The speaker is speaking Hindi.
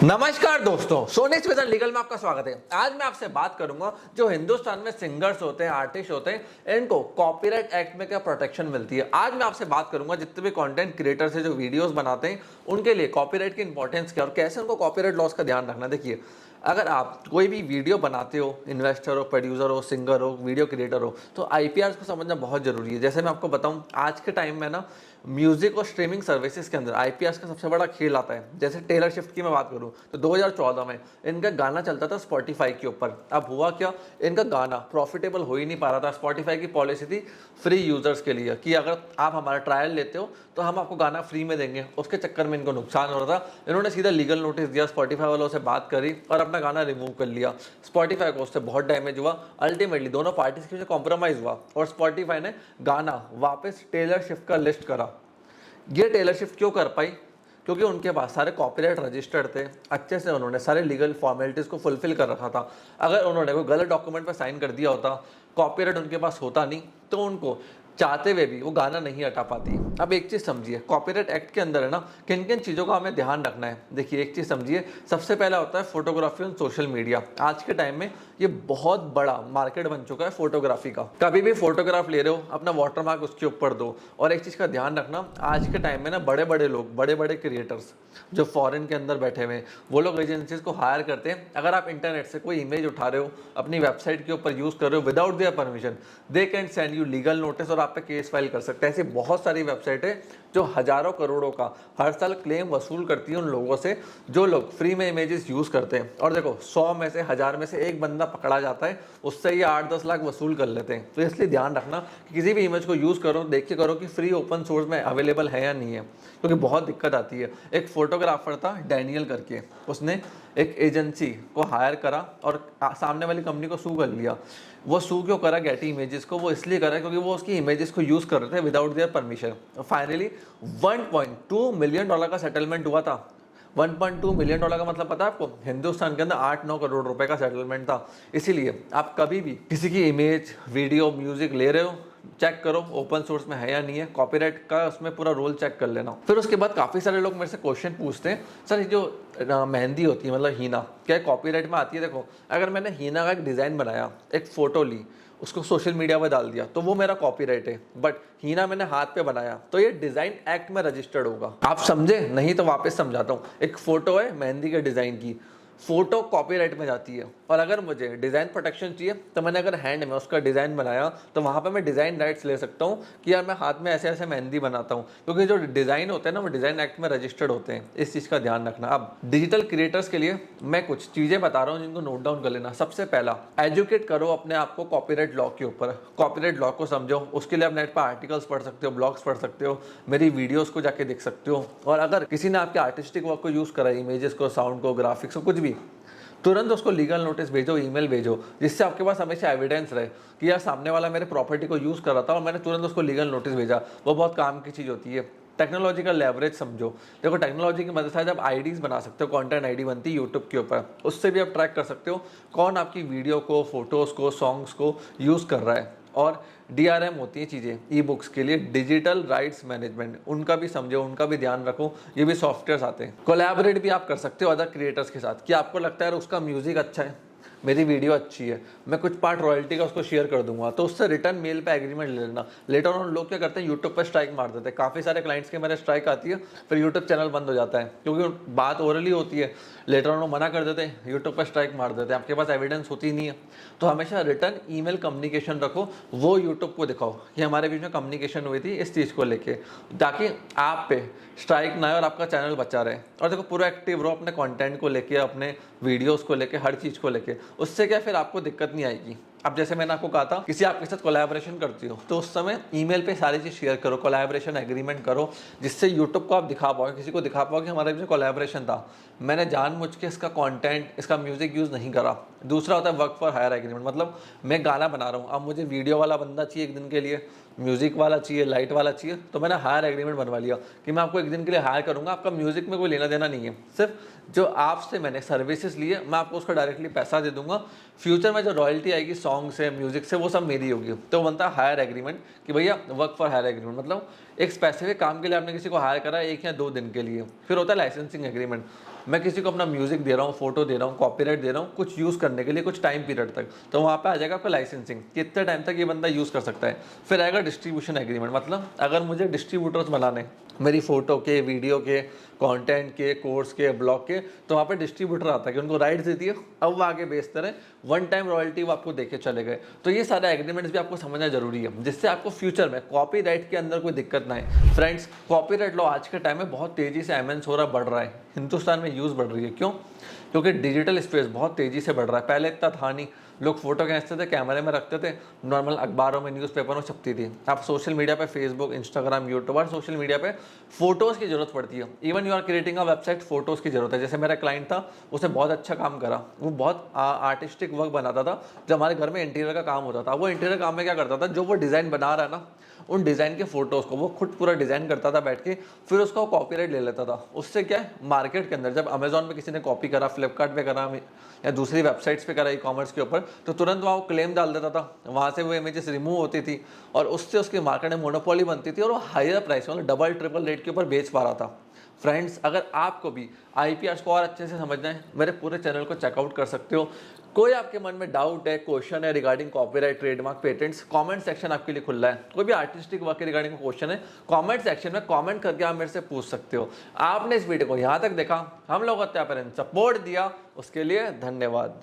नमस्कार दोस्तों, सोनी स्पेशल लीगल में आपका स्वागत है। आज मैं आपसे बात करूंगा जो हिंदुस्तान में सिंगर्स होते हैं, आर्टिस्ट होते हैं, इनको कॉपीराइट एक्ट में क्या प्रोटेक्शन मिलती है। आज मैं आपसे बात करूंगा जितने भी कंटेंट क्रिएटर्स हैं जो वीडियोस बनाते हैं उनके लिए कॉपीराइट की इंपॉर्टेंस क्या और कैसे उनको कॉपीराइट लॉस का ध्यान रखना। देखिए, अगर आप कोई भी वीडियो बनाते हो, इन्वेस्टर हो, प्रोड्यूसर हो, सिंगर हो, वीडियो क्रिएटर हो, तो आईपीआर को समझना बहुत जरूरी है। जैसे मैं आपको बताऊं, आज के टाइम में ना म्यूजिक और स्ट्रीमिंग सर्विसेज के अंदर आईपीआर का सबसे बड़ा खेल आता है। जैसे टेलर स्विफ्ट की मैं बात करूं तो 2014 में इनका गाना चलता था स्पॉटिफाई के ऊपर। अब हुआ क्या, इनका गाना प्रॉफिटेबल हो ही नहीं पा रहा था। स्पॉटिफाई की पॉलिसी थी फ्री यूजर्स के लिए कि अगर आप हमारा ट्रायल लेते हो तो हम आपको गाना फ्री में देंगे। उसके चक्कर में इनको नुकसान हो रहा था। इन्होंने सीधा लीगल नोटिस दिया, स्पॉटिफाई वालों से बात करी और अपना गाना रिमूव कर लिया। स्पॉटिफाई को उससे बहुत डैमेज हुआ। अल्टीमेटली दोनों पार्टीज के बीच कॉम्प्रोमाइज हुआ और स्पॉटिफाई ने गाना वापस टेलर स्विफ्ट का लिस्ट करा। ये टेलर स्विफ्ट क्यों कर पाई? क्योंकि उनके पास सारे कॉपीराइट रजिस्टर्ड थे, अच्छे से उन्होंने सारे लीगल फॉर्मेलिटीज़ को फुलफिल कर रखा था। अगर उन्होंने कोई गलत डॉक्यूमेंट पर साइन कर दिया होता, कॉपीराइट उनके पास होता नहीं, तो उनको चाहते हुए भी वो गाना नहीं हटा पाती। अब एक चीज़ समझिए, कॉपीराइट एक्ट के अंदर है ना किन किन चीज़ों का हमें ध्यान रखना है। देखिए, एक चीज़ समझिए, सबसे पहला होता है फोटोग्राफी ऑन सोशल मीडिया। आज के टाइम में ये बहुत बड़ा मार्केट बन चुका है फोटोग्राफी का। कभी भी फोटोग्राफ ले रहे हो, अपना वाटरमार्क उसके ऊपर दो। और एक चीज़ का ध्यान रखना, आज के टाइम में ना बड़े बड़े लोग, बड़े बड़े क्रिएटर्स जो फॉरेन के अंदर बैठे हुए हैं, वो लोग एजेंसीज को हायर करते हैं। अगर आप इंटरनेट से कोई इमेज उठा रहे हो, अपनी वेबसाइट के ऊपर यूज़ कर रहे हो without their permission, they can send you legal notice और आप पे केस फाइल कर सकते हैं। ऐसी बहुत सारी वेबसाइट है जो हजारों करोड़ों का हर साल क्लेम वसूल करती है उन लोगों से जो लोग फ्री में इमेजेस यूज़ करते हैं। और देखो, 100 में से 1000 में से एक बंदा पकड़ा जाता है, उससे ये 8-10 लाख वसूल कर लेते हैं। तो इसलिए ध्यान रखना कि किसी भी इमेज को यूज़ करो, देख के करो कि फ्री ओपन सोर्स में अवेलेबल है या नहीं है, क्योंकि बहुत दिक्कत आती है। एक फोटोग्राफर था डैनियल करके, उसने एक एजेंसी को हायर करा और सामने वाली कंपनी को सू कर लिया। वो सू क्यों करा गेटी इमेजेस को? वो इसलिए करा क्योंकि वो उसकी इमेजेस को यूज़ कर रहे थे without their permission. Finally $1.2 million का सेटलमेंट हुआ था। $1.2 मिलियन का मतलब पता है आपको? हिंदुस्तान के अंदर 8-9 करोड़ रुपए का सेटलमेंट था। इसीलिए आप कभी भी किसी की इमेज, वीडियो, म्यूजिक ले रहे हो, चेक करो ओपन सोर्स में है या नहीं है। कॉपीराइट का उसमें पूरा रोल चेक कर लेना। फिर उसके बाद काफ़ी सारे लोग मेरे से क्वेश्चन पूछते हैं, सर ये जो मेहंदी होती है, मतलब हीना, क्या कॉपीराइट में आती है? देखो, अगर मैंने हीना का एक डिज़ाइन बनाया, एक फ़ोटो ली, उसको सोशल मीडिया पर डाल दिया, तो वो मेरा कॉपीराइट है। बट हीना मैंने हाथ पे बनाया तो ये डिज़ाइन एक्ट में रजिस्टर्ड होगा। आप समझे? नहीं तो वापस समझाता हूँ। एक फ़ोटो है मेहंदी के डिज़ाइन की, फोटो कॉपीराइट में जाती है। और अगर मुझे डिज़ाइन प्रोटेक्शन चाहिए तो मैंने अगर हैंड में उसका डिज़ाइन बनाया तो वहाँ पे मैं डिज़ाइन राइट्स ले सकता हूँ कि यार मैं हाथ में ऐसे ऐसे मेहंदी बनाता हूँ, क्योंकि जो डिज़ाइन होते हैं ना वो डिज़ाइन एक्ट में रजिस्टर्ड होते हैं। इस चीज़ का ध्यान रखना। अब डिजिटल क्रिएटर्स के लिए मैं कुछ चीज़ें बता रहा हूँ जिनको नोट डाउन कर लेना। सबसे पहला, एजुकेट करो अपने आप को कॉपीराइट लॉ के ऊपर। कॉपीराइट लॉ को समझो। उसके लिए आप नेट पर आर्टिकल्स पढ़ सकते हो, ब्लॉग्स पढ़ सकते हो, मेरी वीडियोज़ को जाके देख सकते हो। और अगर किसी ने आपके आर्टिस्टिक वर्क को यूज़ करा, इमेजेस को, साउंड को, ग्राफिक्स को, कुछ भी, तुरंत उसको लीगल नोटिस भेजो, ईमेल भेजो, जिससे आपके पास हमेशा एविडेंस रहे कि यार सामने वाला मेरे प्रॉपर्टी को यूज़ कर रहा था और मैंने तुरंत उसको लीगल नोटिस भेजा। वो बहुत काम की चीज़ होती है। टेक्नोलॉजी का लेवरेज समझो। देखो, टेक्नोलॉजी की मदद से आप आईडीज़ बना सकते हो। कंटेंट आईडी बनती है यूट्यूब के ऊपर, उससे भी आप ट्रैक कर सकते हो कौन आपकी वीडियो को, फोटोज़ को, सॉन्ग्स को यूज़ कर रहा है। और DRM होती है चीज़ें ई बुक्स के लिए, डिजिटल राइट्स मैनेजमेंट, उनका भी समझो, उनका भी ध्यान रखो। ये भी सॉफ्टवेयर्स आते हैं। कोलैबोरेट भी आप कर सकते हो अदर क्रिएटर्स के साथ कि आपको लगता है उसका म्यूजिक अच्छा है, मेरी वीडियो अच्छी है, मैं कुछ पार्ट रॉयल्टी का उसको शेयर कर दूंगा, तो उससे रिटर्न मेल पे एग्रीमेंट ले लेना। लेटर ऑन लोग क्या करते हैं, यूट्यूब पर स्ट्राइक मार देते हैं। काफ़ी सारे क्लाइंट्स के मेरे स्ट्राइक आती है, फिर यूट्यूब चैनल बंद हो जाता है, क्योंकि बात ओरली होती है, लेटर ऑन मना कर देते हैं, यूट्यूब पर स्ट्राइक मार देते हैं, आपके पास एविडेंस होती नहीं है। तो हमेशा रिटर्न ईमेल कम्युनिकेशन रखो, वो यूट्यूब को दिखाओ कि हमारे बीच में कम्युनिकेशन हुई थी इस चीज़ को लेके, ताकि आप पे स्ट्राइक ना आए और आपका चैनल बचा रहे। और देखो, पूरा एक्टिव रहो अपने कंटेंट को लेके, अपने वीडियोस को लेके, हर चीज़ को लेके। उससे क्या, फिर आपको दिक्कत नहीं आएगी। अब जैसे मैंने आपको कहा था, किसी आपके साथ कोलैबोरेशन करती हो तो उस समय ईमेल पे सारी चीज़ शेयर करो, कोलैबोरेशन एग्रीमेंट करो, जिससे यूट्यूब को आप दिखा पाओ, किसी को दिखा पाओ कि हमारे बीच में कोलैबोरेशन था, मैंने जानबूझ के इसका कंटेंट, इसका म्यूजिक यूज़ नहीं करा। दूसरा होता है वर्क फॉर हायर एग्रीमेंट, मतलब मैं गाना बना रहा हूँ, अब मुझे वीडियो वाला बंदा चाहिए एक दिन के लिए, म्यूजिक वाला चाहिए, लाइट वाला चाहिए, तो मैंने हायर एग्रीमेंट बनवा लिया कि मैं आपको एक दिन के लिए हायर करूँगा, आपका म्यूजिक में कोई लेना देना नहीं है, सिर्फ जो आपसे मैंने सर्विसेज लिए मैं आपको उसका डायरेक्टली पैसा दे दूंगा। फ्यूचर में जो रॉयल्टी आएगी सॉन्ग से, म्यूजिक से, वो सब मेरी होगी। तो बनता है हायर एग्रीमेंट कि भैया वर्क फॉर हायर एग्रीमेंट, मतलब एक स्पेसिफिक काम के लिए आपने किसी को हायर करा 1 या 2 दिन के लिए। फिर होता है लाइसेंसिंग एग्रीमेंट, मैं किसी को अपना म्यूजिक दे रहा हूँ, फोटो दे रहा हूँ, कॉपीराइट दे रहा हूँ कुछ यूज़ करने के लिए कुछ टाइम पीरियड तक, तो वहाँ पे आ जाएगा आपका लाइसेंसिंग, कितने टाइम तक ये बंदा यूज़ कर सकता है। फिर आएगा डिस्ट्रीब्यूशन एग्रीमेंट, मतलब अगर मुझे डिस्ट्रीब्यूटर्स बनाने मेरी फ़ोटो के, वीडियो के, कंटेंट के, कोर्स के, ब्लॉग के, तो वहाँ पे डिस्ट्रीब्यूटर आता है कि उनको राइट्स दे दिए, अब वो आगे बेचते रहे, वन टाइम रॉयल्टी वो आपको देके चले गए। तो ये सारे एग्रीमेंट्स भी आपको समझना जरूरी है, जिससे आपको फ्यूचर में कॉपीराइट के अंदर कोई दिक्कत ना आए। फ्रेंड्स, कॉपीराइट लॉ आज के टाइम में बहुत तेज़ी से एमेंस हो रहा, बढ़ रहा है, हिंदुस्तान में यूज़ बढ़ रही है। क्यों? क्योंकि डिजिटल स्पेस बहुत तेज़ी से बढ़ रहा है। पहले इतना था नहीं, लोग फोटो खींचते थे, कैमरे में रखते थे, नॉर्मल अखबारों में, न्यूज़पेपर में छपती थी। अब सोशल मीडिया पे, फेसबुक, इंस्टाग्राम, यूट्यूब और सोशल मीडिया पे फोटोज़ की जरूरत पड़ती है। Even you are creating a website, photos की जरूरत है। जैसे मेरा क्लाइंट था, उसने बहुत अच्छा काम करा, वो बहुत आर्टिस्टिक वर्क बनाता था। जब हमारे घर में इंटीरियर का काम होता था, वो इंटीरियर काम में क्या करता था, जो वो डिज़ाइन बना रहा है ना, उन डिज़ाइन के फोटोज़ को वो खुद पूरा डिज़ाइन करता था बैठ के, फिर उसका वो कॉपीराइट ले लेता था। उससे क्या है, मार्केट के अंदर जब अमेजॉन पे किसी ने कॉपी करा, फ्लिपकार्ट पे करा या दूसरी वेबसाइट्स पे करा, ई कॉमर्स के ऊपर, तो तुरंत वहाँ वो क्लेम डाल देता था, वहाँ से वो इमेजेस रिमूव होती थी और उससे उसकी मार्केट में मोनोपोली बनती थी और वो हायर प्राइस, मतलब डबल ट्रिपल रेट के ऊपर बेच पा रहा था। फ्रेंड्स, अगर आपको भी आईपीआर को और अच्छे से समझना है, मेरे पूरे चैनल को चेकआउट कर सकते हो। कोई आपके मन में डाउट है, क्वेश्चन है regarding copyright, trademark, patents, comment section आपके लिए खुला है। कोई भी आर्टिस्टिक वर्क के रिगार्डिंग क्वेश्चन है, कमेंट सेक्शन में कमेंट करके आप मेरे से पूछ सकते हो। आपने इस वीडियो को यहाँ तक देखा, हम लोग सपोर्ट दिया, उसके लिए धन्यवाद।